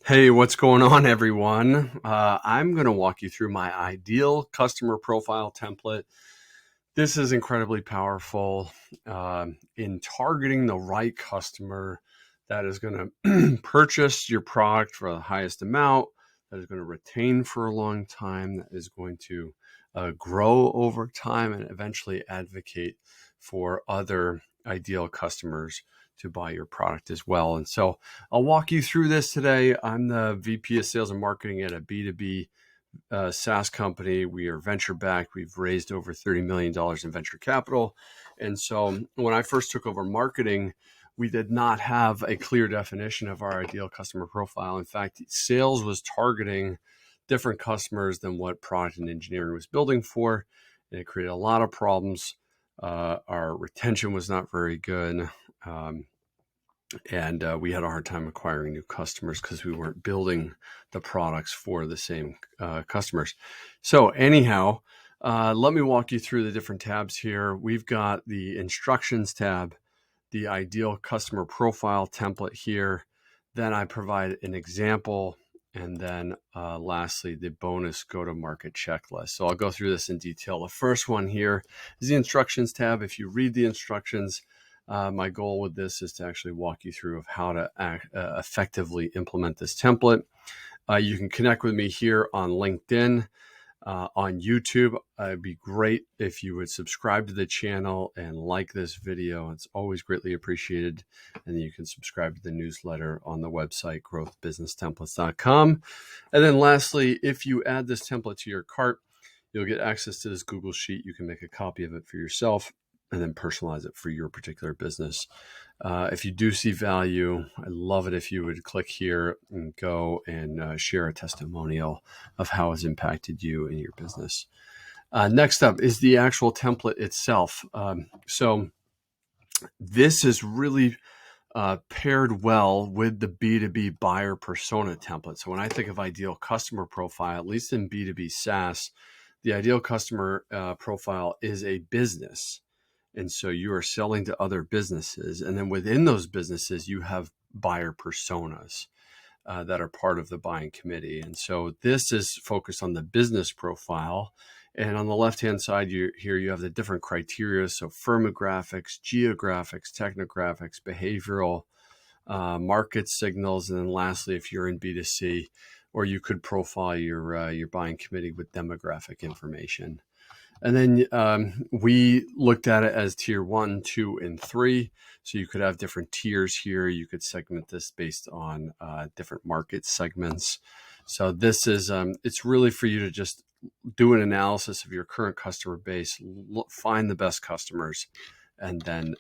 Hey, what's going on, everyone? I'm going to walk you through my ideal customer profile template. This is incredibly powerful in targeting the right customer that is going to purchase your product for the highest amount, that is going to retain for a long time, that is going to grow over time and eventually advocate for other ideal customers to buy your product as well. And so I'll walk you through this today. I'm the VP of Sales and Marketing at a B2B SaaS company. We are venture backed. We've raised over $30 million in venture capital. And so when I first took over marketing, we did not have a clear definition of our ideal customer profile. In fact, sales was targeting different customers than what product and engineering was building for. And it created a lot of problems. Our retention was not very good. And we had a hard time acquiring new customers because we weren't building the products for the same customers. So anyhow, let me walk you through the different tabs here. We've got the instructions tab, the ideal customer profile template here. Then I provide an example. And then lastly, the bonus go-to-market checklist. So I'll go through this in detail. The first one here is the instructions tab. If you read the instructions, my goal with this is to actually walk you through of how to effectively implement this template. You can connect with me here on LinkedIn, on YouTube. It'd be great if you would subscribe to the channel and like this video. It's always greatly appreciated. And you can subscribe to the newsletter on the website, growthbusinesstemplates.com. And then lastly, if you add this template to your cart, you'll get access to this Google Sheet. You can make a copy of it for yourself and then personalize it for your particular business. If you do see value, I'd love it if you would click here and go and share a testimonial of how it's impacted you in your business. Next up is the actual template itself. So this is really paired well with the B2B buyer persona template. So when I think of ideal customer profile, at least in B2B SaaS, the ideal customer profile is a business. And so you are selling to other businesses. And then within those businesses, you have buyer personas that are part of the buying committee. And so this is focused on the business profile. And on the left-hand side here, you have the different criteria. So firmographics, geographics, technographics, behavioral, market signals. And then lastly, if you're in B2C, or you could profile your buying committee with demographic information. And then we looked at it as tier 1, 2, and 3. So you could have different tiers here. You could segment this based on different market segments. So this is, it's really for you to just do an analysis of your current customer base, find the best customers, and then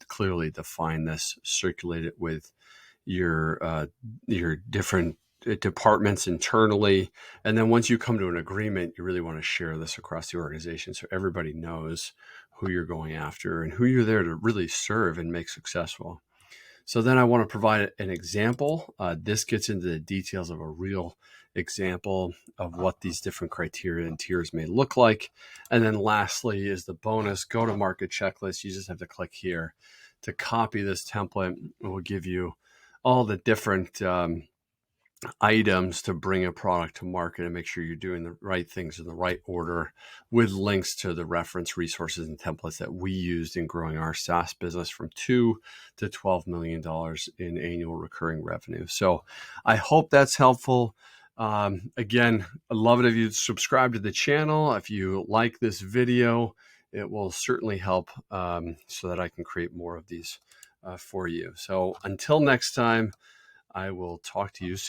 clearly define this, circulate it with your different departments internally. And then once you come to an agreement, you really want to share this across the organization so everybody knows who you're going after and who you're there to really serve and make successful. So then I want to provide an example. This gets into the details of a real example of what these different criteria and tiers may look like. And then lastly is the bonus go-to-market checklist. You just have to click here to copy this template. It will give you all the different items to bring a product to market and make sure you're doing the right things in the right order, with links to the reference resources and templates that we used in growing our SaaS business from $2 to $12 million in annual recurring revenue. So I hope that's helpful. Again, I'd love it if you subscribe to the channel. If you like this video, it will certainly help so that I can create more of these for you. So until next time, I will talk to you soon.